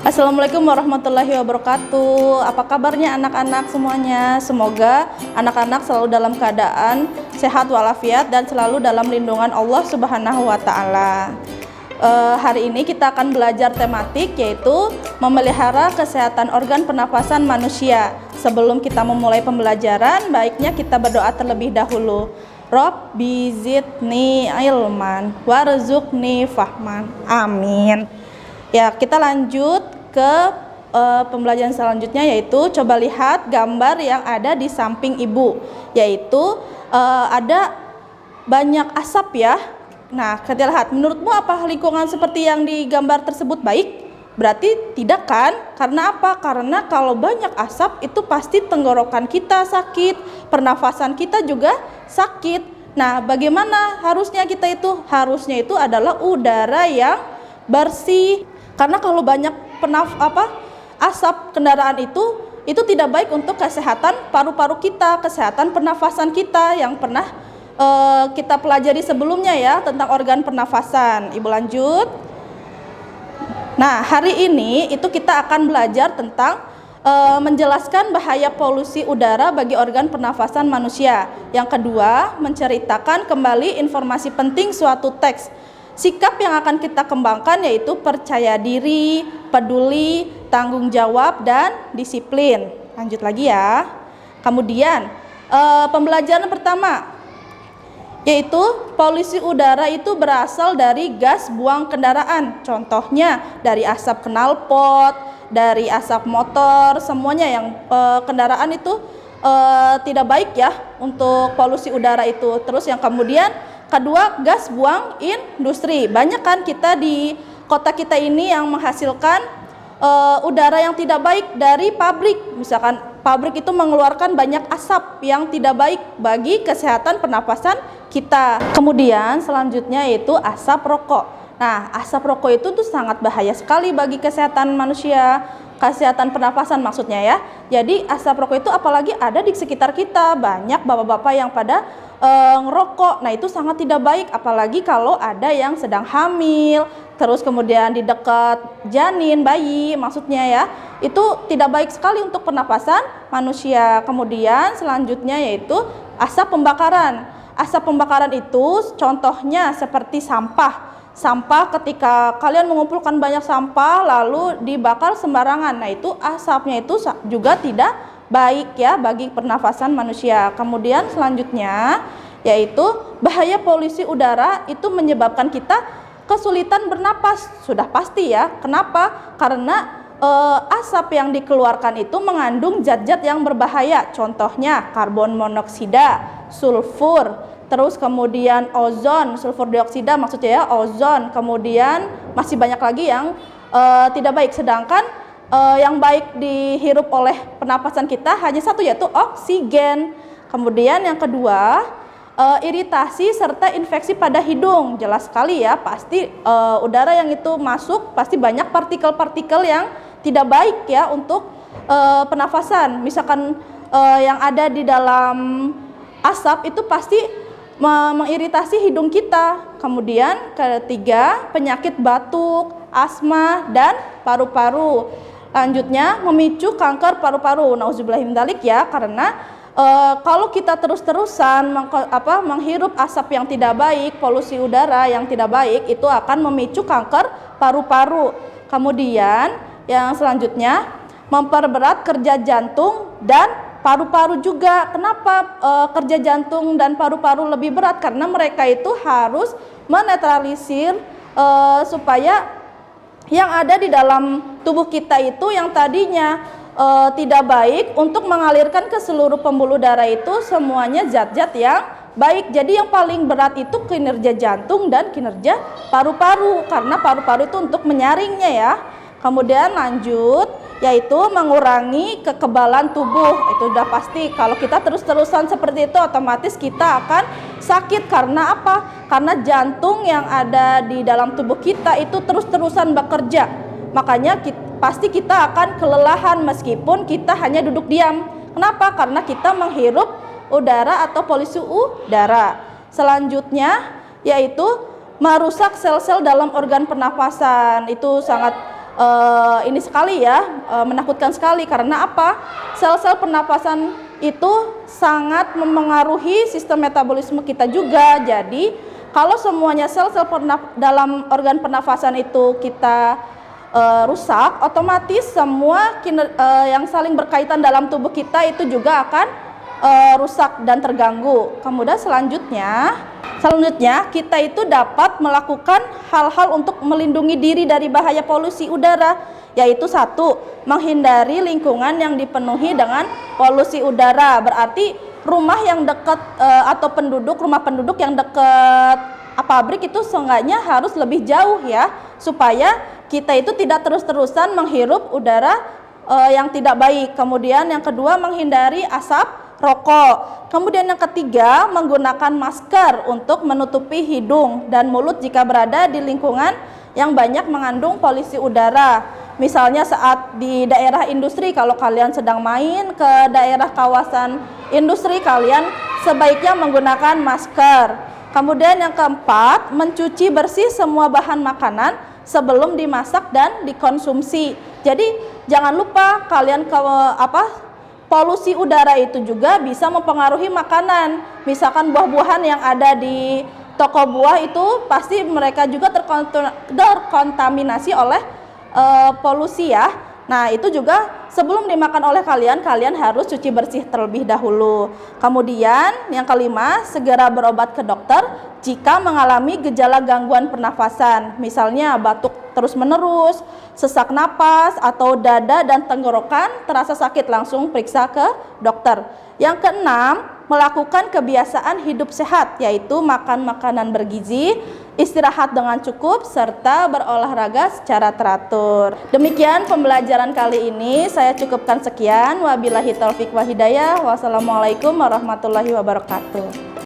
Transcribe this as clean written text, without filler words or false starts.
Assalamualaikum warahmatullahi wabarakatuh. Apa kabarnya anak-anak semuanya? Semoga anak-anak selalu dalam keadaan sehat walafiat dan selalu dalam lindungan Allah Subhanahu wa Ta'ala. Hari ini kita akan belajar tematik, yaitu memelihara kesehatan organ pernafasan manusia. Sebelum kita memulai pembelajaran, baiknya kita berdoa terlebih dahulu. Rabbi zidni ilman warzuqni fahman. Amin. Ya, kita lanjut ke pembelajaran selanjutnya, yaitu coba lihat gambar yang ada di samping ibu, yaitu ada banyak asap ya. Nah, kita lihat, menurutmu apa lingkungan seperti yang digambar tersebut baik? Berarti tidak kan? Karena apa? Karena kalau banyak asap itu pasti tenggorokan kita sakit, pernafasan kita juga sakit. Nah, bagaimana harusnya kita itu? Harusnya itu adalah udara yang bersih. Karena kalau banyak asap kendaraan itu tidak baik untuk kesehatan paru-paru kita, kesehatan pernafasan kita yang pernah kita pelajari sebelumnya ya, tentang organ pernafasan. Ibu lanjut. Nah, hari ini itu kita akan belajar tentang menjelaskan bahaya polusi udara bagi organ pernafasan manusia. Yang kedua, menceritakan kembali informasi penting suatu teks. Sikap yang akan kita kembangkan yaitu percaya diri, peduli, tanggung jawab, dan disiplin. Lanjut lagi ya. Kemudian pembelajaran pertama, yaitu polusi udara itu berasal dari gas buang kendaraan. Contohnya dari asap knalpot, dari asap motor, semuanya yang kendaraan itu tidak baik ya untuk polusi udara itu. Terus yang kemudian kedua, gas buang industri. Banyak kan kita di kota kita ini yang menghasilkan udara yang tidak baik dari pabrik. Misalkan pabrik itu mengeluarkan banyak asap yang tidak baik bagi kesehatan pernapasan kita. Kemudian selanjutnya yaitu asap rokok. Nah, asap rokok itu tuh sangat bahaya sekali bagi kesehatan manusia, kesehatan pernapasan maksudnya ya. Jadi asap rokok itu apalagi ada di sekitar kita, banyak bapak-bapak yang pada ngerokok. Nah, itu sangat tidak baik, apalagi kalau ada yang sedang hamil, terus kemudian di dekat janin, bayi maksudnya ya. Itu tidak baik sekali untuk pernapasan manusia. Kemudian selanjutnya yaitu asap pembakaran. Asap pembakaran itu contohnya seperti sampah. Sampah, ketika kalian mengumpulkan banyak sampah lalu dibakar sembarangan, nah itu asapnya itu juga tidak baik ya bagi pernafasan manusia. Kemudian selanjutnya yaitu bahaya polusi udara itu menyebabkan kita kesulitan bernapas. Sudah pasti ya. Kenapa? Karena asap yang dikeluarkan itu mengandung zat-zat yang berbahaya. Contohnya karbon monoksida, sulfur, terus kemudian ozon, sulfur dioksida maksudnya ya, ozon. Kemudian masih banyak lagi yang tidak baik. Sedangkan yang baik dihirup oleh pernapasan kita hanya satu, yaitu oksigen. Kemudian yang kedua, iritasi serta infeksi pada hidung. Jelas sekali ya, pasti udara yang itu masuk pasti banyak partikel-partikel yang tidak baik ya untuk pernafasan. Misalkan yang ada di dalam asap itu pasti mengiritasi hidung kita. Kemudian ketiga, penyakit batuk, asma, dan paru-paru. Lanjutnya, memicu kanker paru-paru. Nauzubillah min dzalik ya, karena kalau kita terus-terusan menghirup asap yang tidak baik, polusi udara yang tidak baik, itu akan memicu kanker paru-paru. Kemudian yang selanjutnya, memperberat kerja jantung dan paru-paru juga. Kenapa kerja jantung dan paru-paru lebih berat? Karena mereka itu harus menetralisir supaya yang ada di dalam tubuh kita itu yang tadinya tidak baik untuk mengalirkan ke seluruh pembuluh darah itu semuanya zat-zat yang baik. Jadi yang paling berat itu kinerja jantung dan kinerja paru-paru, karena paru-paru itu untuk menyaringnya ya. Kemudian lanjut, yaitu mengurangi kekebalan tubuh. Itu udah pasti, kalau kita terus-terusan seperti itu otomatis kita akan sakit. Karena apa? Karena jantung yang ada di dalam tubuh kita itu terus-terusan bekerja. Makanya pasti kita akan kelelahan meskipun kita hanya duduk diam. Kenapa? Karena kita menghirup udara atau polusi udara. Selanjutnya yaitu merusak sel-sel dalam organ pernafasan. Itu sangat ini sekali ya, menakutkan sekali. Karena apa? Sel-sel pernapasan itu sangat mempengaruhi sistem metabolisme kita juga. Jadi kalau semuanya sel-sel dalam organ pernafasan itu kita rusak, otomatis semua yang saling berkaitan dalam tubuh kita itu juga akan rusak dan terganggu. Kemudian selanjutnya kita itu dapat melakukan hal-hal untuk melindungi diri dari bahaya polusi udara, yaitu satu, menghindari lingkungan yang dipenuhi dengan polusi udara. Berarti rumah yang dekat atau rumah penduduk yang dekat pabrik itu seenggaknya harus lebih jauh ya, supaya kita itu tidak terus-terusan menghirup udara yang tidak baik. Kemudian yang kedua, menghindari asap rokok. Kemudian yang ketiga, menggunakan masker untuk menutupi hidung dan mulut jika berada di lingkungan yang banyak mengandung polusi udara. Misalnya saat di daerah industri, kalau kalian sedang main ke daerah kawasan industri, kalian sebaiknya menggunakan masker. Kemudian yang keempat, mencuci bersih semua bahan makanan sebelum dimasak dan dikonsumsi. Jadi jangan lupa kalian polusi udara itu juga bisa mempengaruhi makanan. Misalkan buah-buahan yang ada di toko buah itu pasti mereka juga terkontaminasi oleh polusi ya. Nah itu juga sebelum dimakan oleh kalian harus cuci bersih terlebih dahulu. Kemudian yang kelima, segera berobat ke dokter jika mengalami gejala gangguan pernafasan. Misalnya batuk terus-menerus, sesak napas, atau dada dan tenggorokan terasa sakit, langsung periksa ke dokter. Yang keenam, melakukan kebiasaan hidup sehat, yaitu makan makanan bergizi, istirahat dengan cukup, serta berolahraga secara teratur. Demikian pembelajaran kali ini, saya cukupkan sekian. Wabillahi taufik wa hidayah. Wassalamualaikum warahmatullahi wabarakatuh.